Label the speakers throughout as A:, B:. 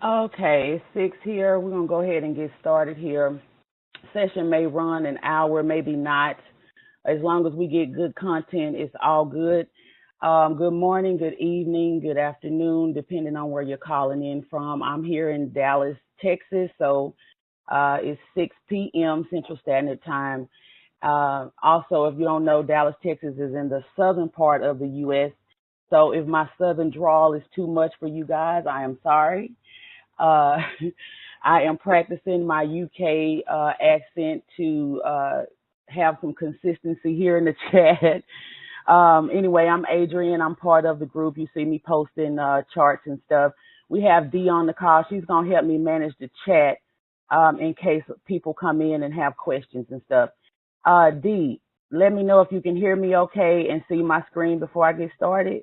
A: Okay, it's 6 here. We're going to go ahead and get started here. Session may run an hour, maybe not. As long as we get good content, it's all good. Good morning, good evening, good afternoon, depending on where you're calling in from. I'm here in Dallas, Texas, so it's 6 p.m. Central Standard Time. Also, if you don't know, Dallas, Texas is in the southern part of the U.S., so if my southern drawl is too much for you guys, I am sorry. Uh, I am practicing my UK accent to have some consistency here in the chat. Anyway, I'm Adriane. I'm part of the group. You see me posting charts and stuff. We have Dee on the call. She's going to help me manage the chat in case people come in and have questions and stuff. Dee, let me know if you can hear me okay and see my screen before I get started.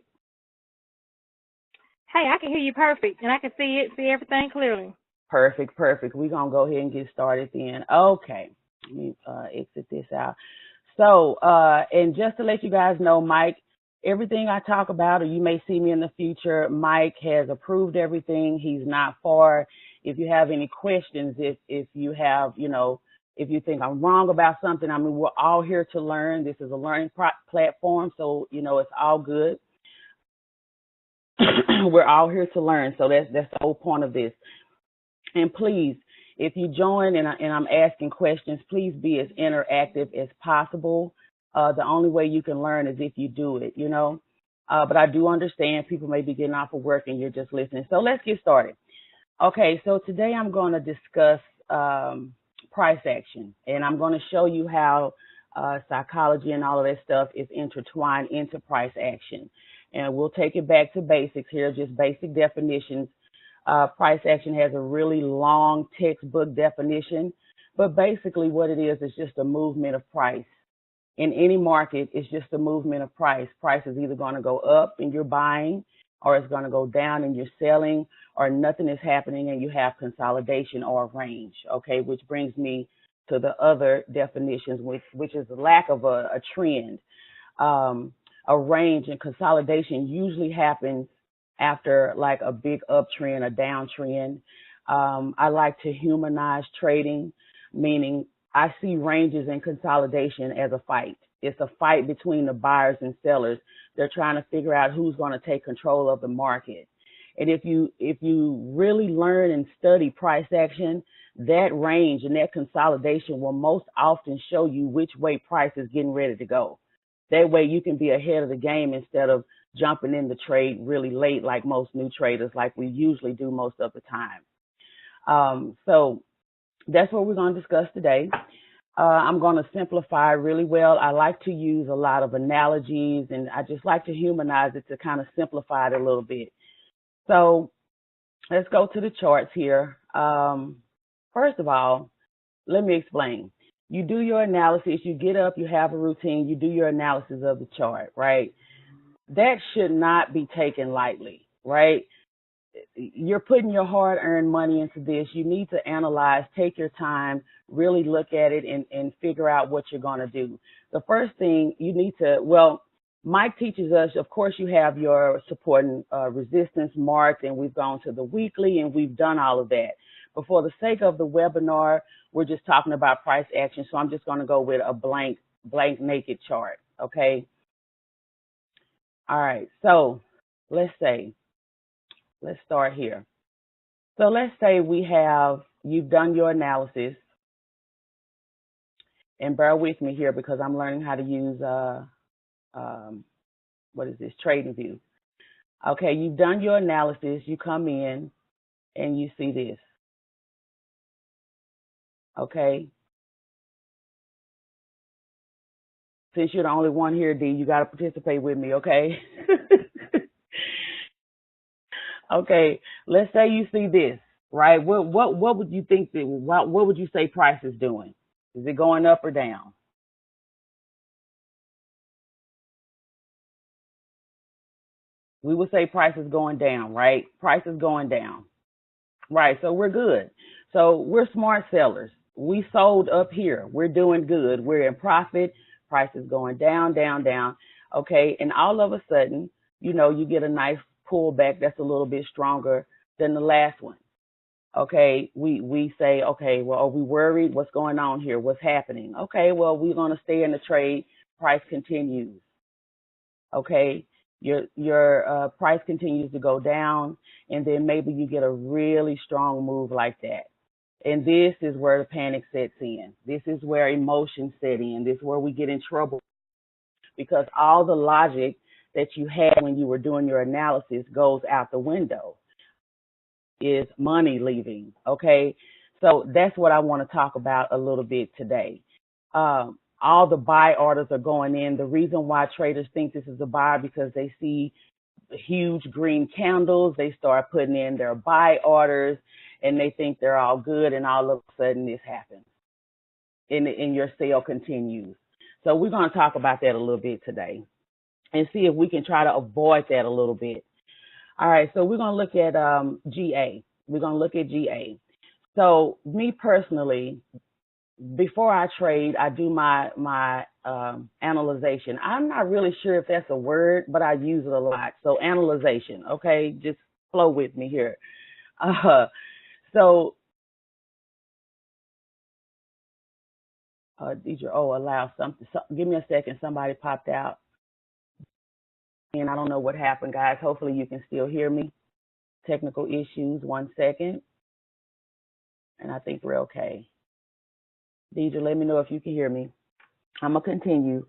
B: Hey, I can hear you perfect, and I can see everything clearly.
A: Perfect. We're going to go ahead and get started then. Okay, let me exit this out. So, and just to let you guys know, Mike, everything I talk about, or you may see me in the future, Mike has approved everything. He's not far. If you have any questions, if you have, if you think I'm wrong about something, I mean, we're all here to learn. This is a learning platform, so, it's all good. We're all here to learn, so that's the whole point of this. And please, if you join and I'm asking questions, please be as interactive as possible. The only way you can learn is if you do it, But I do understand people may be getting off of work and you're just listening. So let's get started. Okay, so today I'm going to discuss price action, and I'm going to show you how psychology and all of that stuff is intertwined into price action. And we'll take it back to basics here, just basic definitions. Price action has a really long textbook definition, but basically what it is just a movement of price. In any market, it's just a movement of price. Price is either going to go up and you're buying, or it's going to go down and you're selling, or nothing is happening and you have consolidation or range, okay, which brings me to the other definitions, which is the lack of a trend. A range and consolidation usually happens after like a big uptrend, a downtrend. I like to humanize trading, meaning I see ranges and consolidation as a fight. It's a fight between the buyers and sellers. They're trying to figure out who's going to take control of the market. And if you really learn and study price action, that range and that consolidation will most often show you which way price is getting ready to go. That way you can be ahead of the game instead of jumping in the trade really late like most new traders, like we usually do most of the time. So that's what we're going to discuss today. I'm going to simplify really well. I like to use a lot of analogies, and I just like to humanize it to kind of simplify it a little bit. So let's go to the charts here. First of all, let me explain. You do your analysis, you get up, you have a routine, you do your analysis of the chart, right? That should not be taken lightly, right? You're putting your hard-earned money into this. You need to analyze, take your time, really look at it and figure out what you're going to do. The first thing you need to, Mike teaches us, of course, you have your support and resistance marked, and we've gone to the weekly, and we've done all of that. But for the sake of the webinar, we're just talking about price action, so I'm just going to go with a blank naked chart, okay? All right, so let's start here. So let's say you've done your analysis, and bear with me here because I'm learning how to use, TradingView. Okay, you've done your analysis, you come in, and you see this. Okay. Since you're the only one here, Dee, you got to participate with me, okay? Okay, let's say you see this, right? What would you think what would you say price is doing? Is it going up or down? We would say price is going down, right? Price is going down. Right, so we're good. So we're smart sellers. We sold up here. We're doing good. We're in profit. Price is going down, down, down. Okay, and all of a sudden, you get a nice pullback that's a little bit stronger than the last one. Okay, we say, okay, well, are we worried? What's going on here? What's happening? Okay, well, we're going to stay in the trade. Price continues. Okay, your price continues to go down, and then maybe you get a really strong move like that. And this is where the panic sets in. This is where emotions set in. This is where we get in trouble because all the logic that you had when you were doing your analysis goes out the window. Is money leaving? Okay, so that's what I want to talk about a little bit today. All the buy orders are going in. The reason why traders think this is a buy because they see huge green candles. They start putting in their buy orders and they think they're all good. And all of a sudden this happens and your sale continues. So we're going to talk about that a little bit today and see if we can try to avoid that a little bit. All right, so we're going to look at GA. We're going to look at GA. So me personally, before I trade, I do my analyzation. I'm not really sure if that's a word, but I use it a lot. So analyzation, okay? Just flow with me here. So, allow something. So, give me a second. Somebody popped out. And I don't know what happened, guys. Hopefully you can still hear me. Technical issues. 1 second. And I think we're okay. Deidre, let me know if you can hear me. I'm going to continue.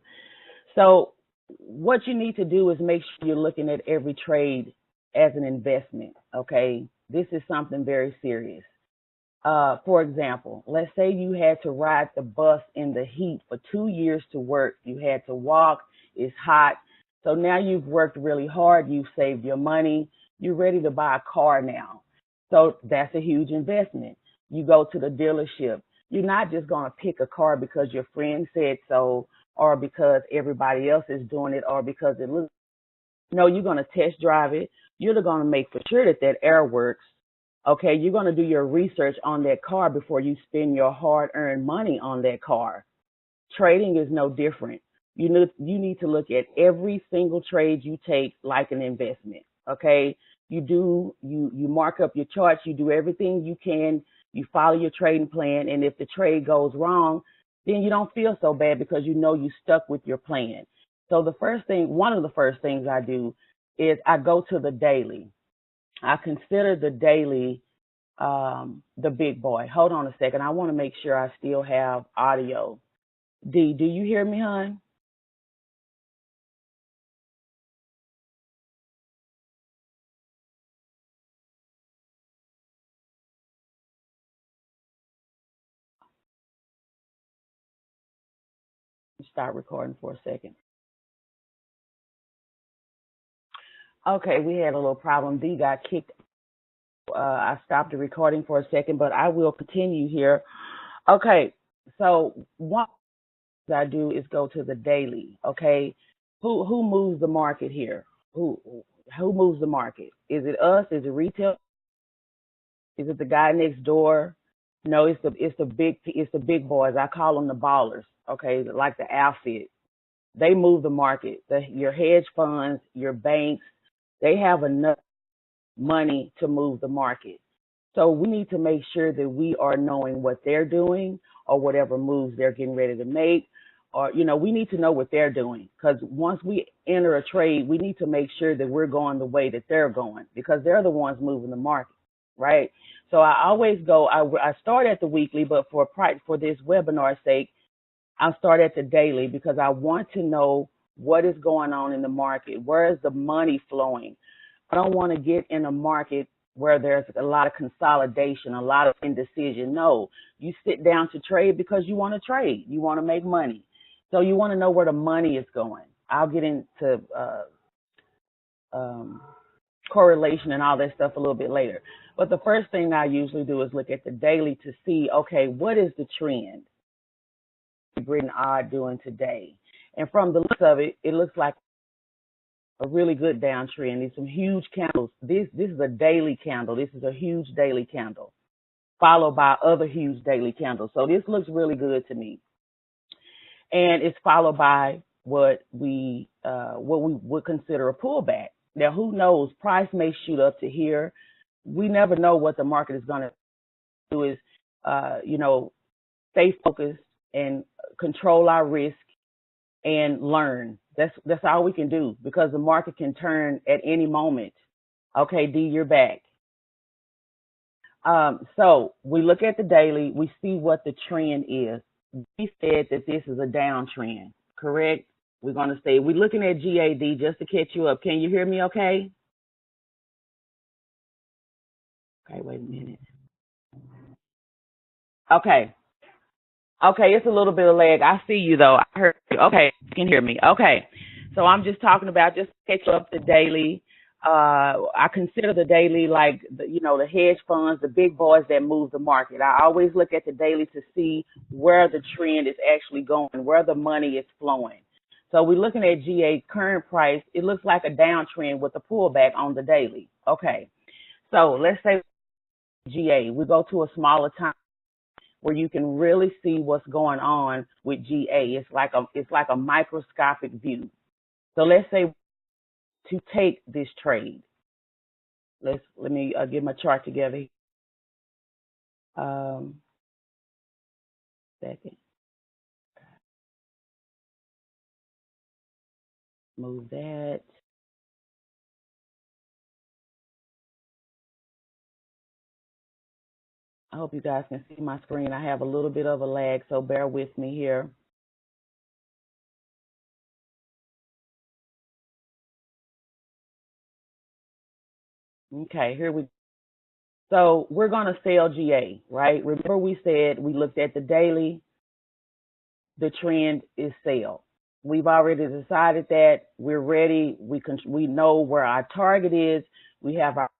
A: So what you need to do is make sure you're looking at every trade as an investment, okay? This is something very serious. For example, let's say you had to ride the bus in the heat for 2 years to work. You had to walk. It's hot. So now you've worked really hard. You've saved your money. You're ready to buy a car now. So that's a huge investment. You go to the dealership. You're not just going to pick a car because your friend said so or because everybody else is doing it or because it looks. No, you're going to test drive it. You're going to make for sure that that air works. Okay, you're going to do your research on that car before you spend your hard-earned money on that car. Trading is no different. You need to look at every single trade you take like an investment. Okay, you mark up your charts. You do everything you can. You follow your trading plan, and if the trade goes wrong, then you don't feel so bad because you know you stuck with your plan. So one of the first things I do is I go to the daily. I consider the daily the big boy. Hold on a second. I want to make sure I still have audio. D, do you hear me, hon? Start recording for a second. Okay, we had a little problem. D got kicked. I stopped the recording for a second, but I will continue here. Okay, so one thing I do is go to the daily. Okay, who moves the market here? Who moves the market? Is it us? Is it retail? Is it the guy next door? No, it's the big boys. I call them the ballers. Okay, like the outfit. They move the market. Your hedge funds, your banks, they have enough money to move the market. So we need to make sure that we are knowing what they're doing or whatever moves they're getting ready to make. Or, we need to know what they're doing because once we enter a trade, we need to make sure that we're going the way that they're going because they're the ones moving the market, right? So I always I start at the weekly, but for this webinar's sake, I'll start at the daily because I want to know what is going on in the market. Where is the money flowing? I don't want to get in a market where there's a lot of consolidation, a lot of indecision. No, you sit down to trade because you want to trade. You want to make money. So you want to know where the money is going. I'll get into correlation and all that stuff a little bit later. But the first thing I usually do is look at the daily to see, okay, what is the trend? Britain are doing today. And from the looks of it, it looks like a really good downtrend. There's some huge candles. This is a daily candle. This is a huge daily candle, followed by other huge daily candles. So this looks really good to me. And it's followed by what we would consider a pullback. Now, who knows? Price may shoot up to here. We never know what the market is going to do is, stay focused and control our risk and learn. That's all we can do because the market can turn at any moment. Okay, D, you're back. So we look at the daily, we see what the trend is. We said that this is a downtrend, correct? We're going to say, we're looking at GAD just to catch you up. Can you hear me okay? Okay, wait a minute. Okay. Okay, it's a little bit of lag. I see you though. I heard you. Okay, you can hear me. Okay. So I'm just talking about just to catch up the daily. I consider the daily like the hedge funds, the big boys that move the market. I always look at the daily to see where the trend is actually going, where the money is flowing. So we're looking at GA current price. It looks like a downtrend with a pullback on the daily. Okay. So let's say GA, we go to a smaller time where you can really see what's going on with GA. It's like a microscopic view. So let's say to take this trade. Let me get my chart together. Second. Move that. I hope you guys can see my screen. I have a little bit of a lag, so bear with me here. Okay, here we go. So we're going to sell GA, right? Remember we said we looked at the daily. The trend is sell. We've already decided that we're ready. We know where our target is. We have our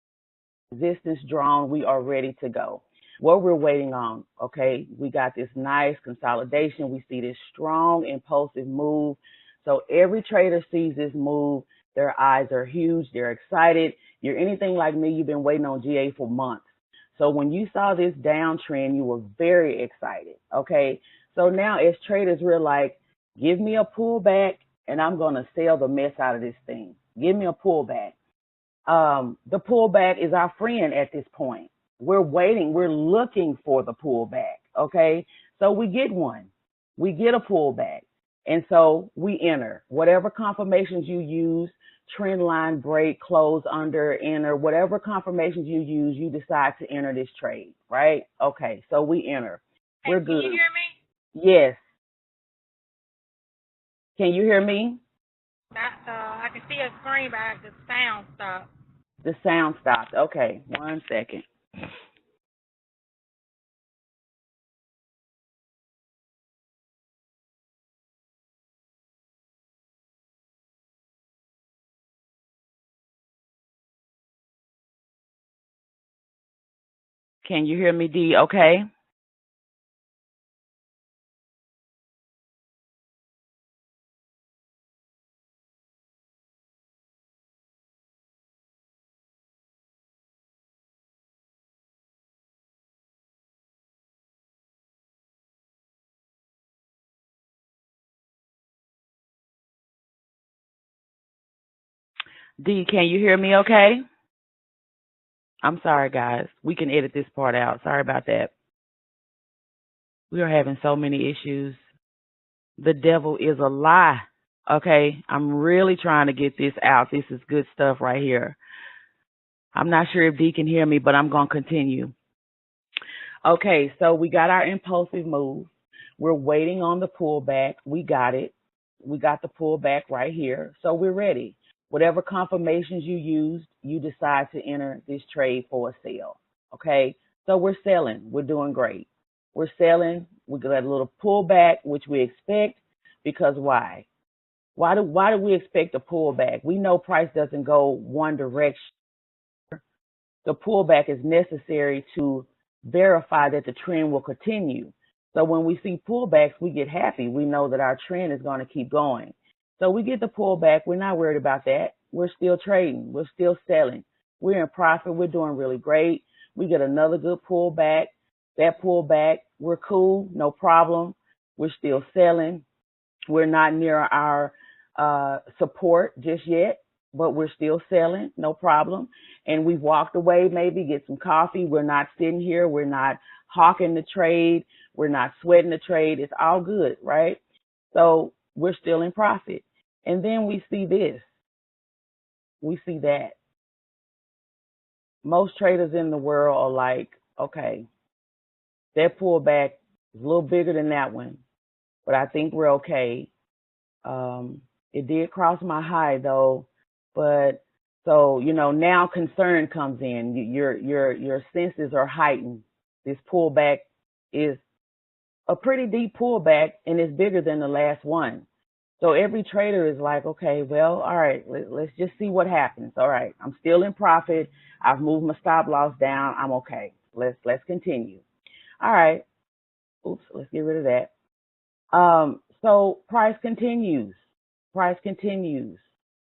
A: resistance drawn. We are ready to go. What we're waiting on, okay, we got this nice consolidation. We see this strong impulsive move. So every trader sees this move. Their eyes are huge. They're excited. You're anything like me, you've been waiting on GA for months. So when you saw this downtrend, you were very excited, okay? So now as traders, we're like, give me a pullback and I'm going to sell the mess out of this thing. Give me a pullback. The pullback is our friend at this point. We're waiting. We're looking for the pullback. Okay. So we get one. We get a pullback. And so we enter whatever confirmations you use, trend line, break, close under, enter, whatever confirmations you use, you decide to enter this trade, right? Okay. So we enter. We're good.
B: Can you hear me?
A: Yes. Can you hear me?
B: I can see a screen, but the sound stopped.
A: The sound stopped. Okay. 1 second. Can you hear me, D? Okay. D, can you hear me okay? I'm sorry, guys. We can edit this part out. Sorry about that. We are having so many issues. The devil is a lie. Okay. I'm really trying to get this out. This is good stuff right here. I'm not sure if D can hear me, but I'm going to continue. Okay. So we got our impulsive move. We're waiting on the pullback. We got it. We got the pullback right here. So we're ready. Whatever confirmations you used, you decide to enter this trade for a sale. Okay. So we're selling. We're doing great. We're selling. We got a little pullback, which we expect because why? Why do we expect a pullback? We know price doesn't go one direction. The pullback is necessary to verify that the trend will continue. So when we see pullbacks, we get happy. We know that our trend is going to keep going. So we get the pullback. We're not worried about that. We're still trading. We're still selling. We're in profit. We're doing really great. We get another good pullback. That pullback, we're cool. No problem. We're still selling. We're not near our support just yet. but we're still selling, no problem. And we've walked away, maybe get some coffee. We're not sitting here. We're not hawking the trade. We're not sweating the trade. It's all good, right? So we're still in profit. And then we see this. We see that. Most traders in the world are like, okay, that pullback is a little bigger than that one, but I think we're okay. It did cross my high though, but so now concern comes in. Your senses are heightened. This pullback is a pretty deep pullback, and it's bigger than the last one. So every trader is like, okay, well, all right, let's just see what happens. All right, I'm still in profit. I've moved my stop loss down. I'm okay. Let's continue. All right. Oops, let's get rid of that. So price continues,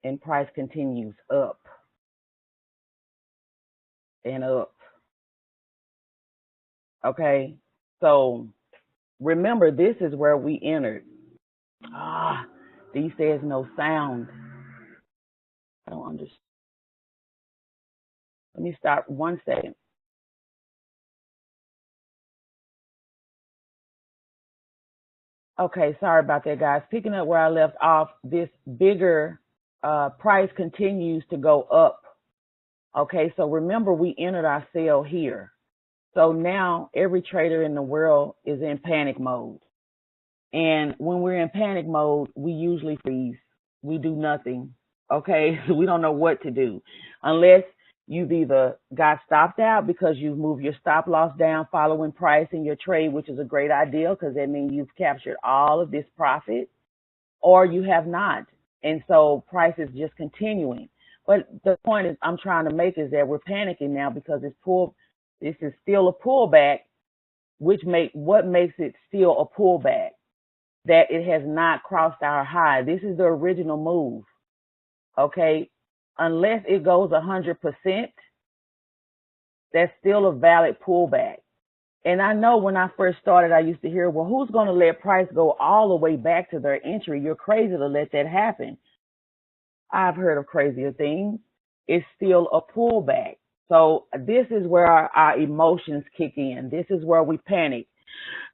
A: and price continues up and up. Okay, so remember, this is where we entered. D says no sound. I don't understand. Let me stop 1 second. Okay, sorry about that, guys. Picking up where I left off, this bigger price continues to go up. Okay, so remember, we entered our sale here. So now every trader in the world is in panic mode. And when we're in panic mode, we usually freeze. We do nothing. Okay, so we don't know what to do unless you've either got stopped out because you've moved your stop loss down following price in your trade, which is a great idea because that means you've captured all of this profit, or you have not. And so price is just continuing. But the point is I'm trying to make is that we're panicking now because this is still a pullback, what makes it still a pullback? That it has not crossed our high. This is the original move. Okay, unless it goes 100%, that's still a valid pullback. And I know when I first started, I used to hear, well, who's going to let price go all the way back to their entry? You're crazy to let that happen. I've heard of crazier things. It's still a pullback. So this is where our emotions kick in. This is where we panic.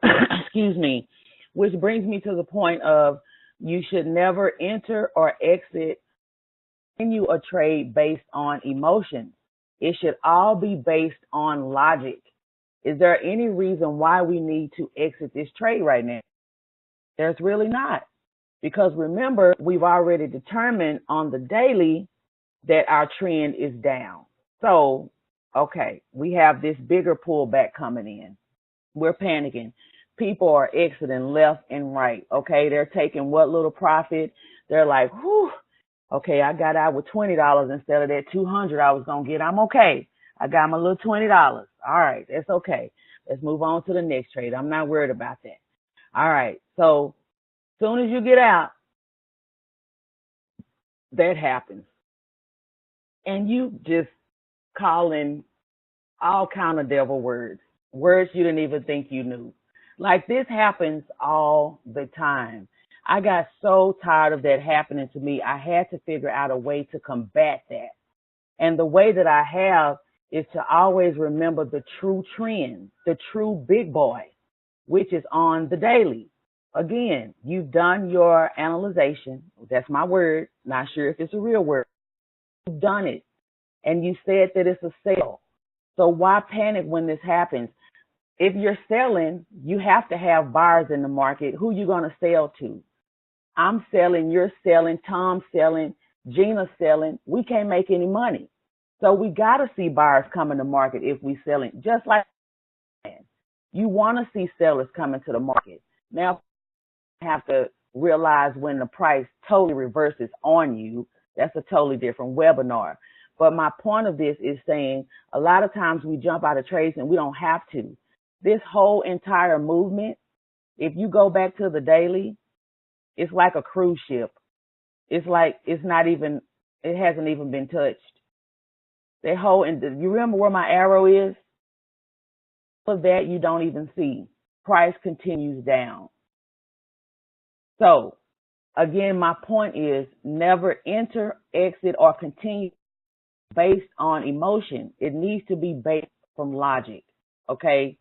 A: Excuse me. Which brings me to the point of you should never enter or exit continue a trade based on emotions. It should all be based on logic. Is there any reason why we need to exit this trade right now? There's really not. Because remember, we've already determined on the daily that our trend is down. So, okay, we have this bigger pullback coming in. We're panicking. People are exiting left and right. Okay, they're taking what little profit. They're like, whew, okay, I got out with $20 instead of that $200 I was going to get. I'm okay. I got my little $20. All right, that's okay. Let's move on to the next trade. I'm not worried about that. All right, so as soon as you get out, that happens. And you just call in all kind of devil words you didn't even think you knew. Like this happens all the time. I got so tired of that happening to me. I had to figure out a way to combat that. And the way that I have is to always remember the true trend, the true big boy, which is on the daily. Again, you've done your analyzation. That's my word. Not sure if it's a real word. You've done it. And you said that it's a sale. So why panic when this happens? If you're selling, you have to have buyers in the market. Who you going to sell to? I'm selling, you're selling, Tom's selling, Gina's selling. We can't make any money. So we got to see buyers come in the market if we selling. Just like you want to see sellers come into the market. Now, you have to realize when the price totally reverses on you. That's a totally different webinar. But my point of this is saying a lot of times we jump out of trades and we don't have to. This whole entire movement, if you go back to the daily, it's like a cruise ship. It's like it hasn't even been touched. That whole, and you remember where my arrow is? For that you don't even see. Price continues down. So again, my point is never enter, exit, or continue based on emotion. It needs to be based from logic. Okay.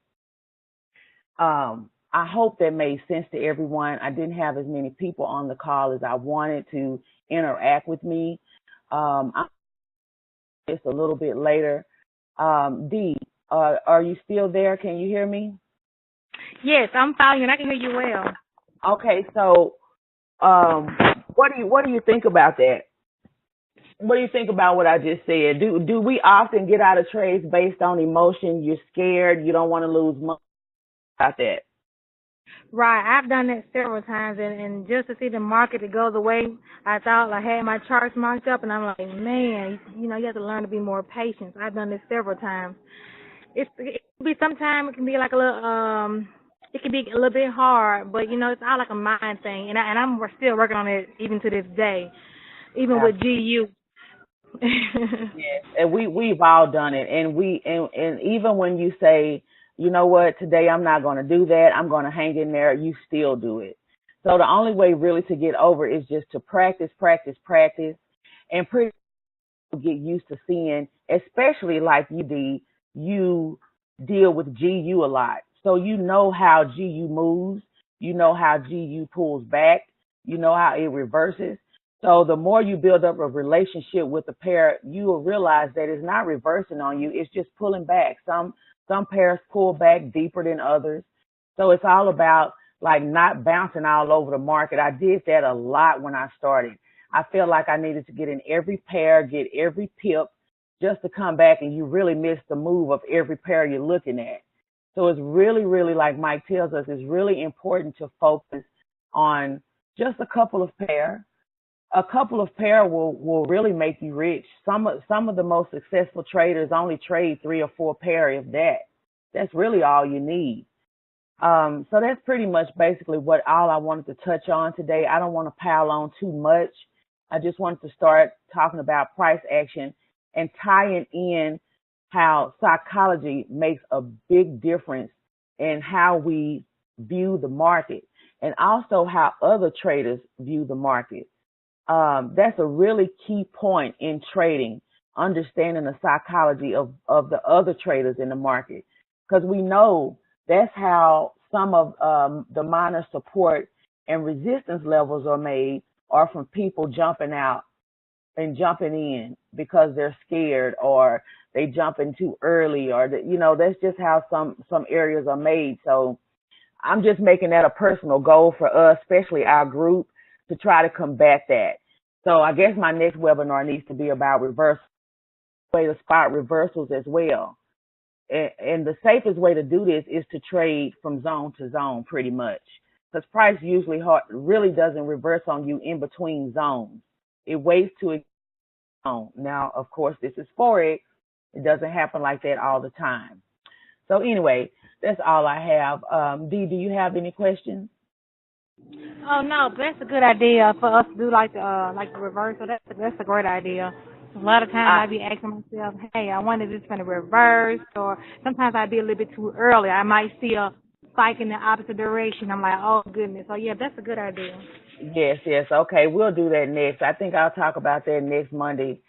A: I hope that made sense to everyone. I didn't have as many people on the call as I wanted to interact with me. I'm just a little bit later. Dee, are you still there? Can you hear me?
B: Yes, I'm following. I can hear you well.
A: Okay, so what do you think about that? What do you think about what I just said? Do we often get out of trades based on emotion? You're scared, you don't want to lose money about that.
B: Right, I've done that several times, and just to see the market to go the way I thought, I had my charts marked up, and I'm like, man, you have to learn to be more patient. I've done this several times. It can be sometimes it can be like a little it can be a little bit hard, but it's all like a mind thing, and I'm still working on it even to this day, even with GU.
A: Yes, and we've all done it, and and even when you say, you know what, today I'm not going to do that, I'm going to hang in there, you still do it. So the only way really to get over is just to practice, practice, practice, and pretty get used to seeing, especially like you deal with GU a lot, so you know how GU moves, you know how GU pulls back, you know how it reverses. So the more you build up a relationship with the pair, you will realize that it's not reversing on you. It's just pulling back. Some pairs pull back deeper than others. So it's all about like not bouncing all over the market. I did that a lot when I started. I felt like I needed to get in every pair, get every pip just to come back, and you really miss the move of every pair you're looking at. So it's really, really, like Mike tells us, it's really important to focus on just a couple of pair. A couple of pair will really make you rich. Some of the most successful traders only trade 3 or 4 pair, if that. That's really all you need. So that's pretty much basically what all I wanted to touch on today. I don't want to pile on too much. I just wanted to start talking about price action and tying in how psychology makes a big difference in how we view the market, and also how other traders view the market. That's a really key point in trading, understanding the psychology of the other traders in the market, because we know that's how some of the minor support and resistance levels are made, are from people jumping out and jumping in because they're scared, or they jump in too early, or that's just how some areas are made. So I'm just making that a personal goal for us, especially our group, to try to combat that. So I guess my next webinar needs to be about reverse way to spot reversals as well. And the safest way to do this is to trade from zone to zone, pretty much, because price usually really doesn't reverse on you in between zones. It waits to a zone. Now, of course, this is Forex. It doesn't happen like that all the time. So anyway, that's all I have. Dee, do you have any questions?
B: Oh no, but that's a good idea for us to do like the reversal. That's a great idea. A lot of times I be asking myself, hey, I wonder if it's going to reverse, or sometimes I'd be a little bit too early. I might see a spike in the opposite direction. I'm like, oh goodness. So yeah, that's a good idea.
A: Yes, yes. Okay, we'll do that next. I think I'll talk about that next Monday,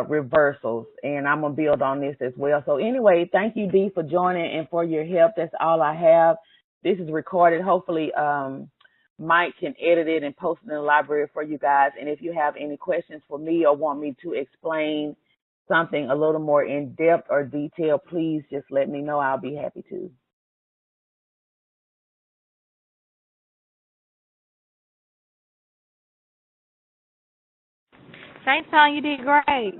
A: reversals, and I'm going to build on this as well. So anyway, thank you, Dee, for joining and for your help. That's all I have. This is recorded. Hopefully, Mike can edit it and post it in the library for you guys. And if you have any questions for me or want me to explain something a little more in depth or detail, please just let me know. I'll be happy to.
B: Thanks, Tom. You did great.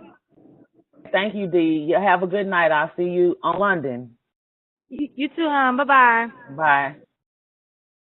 A: Thank you, Dee. You have a good night. I'll see you on London.
B: You too, Bye bye.
A: Bye.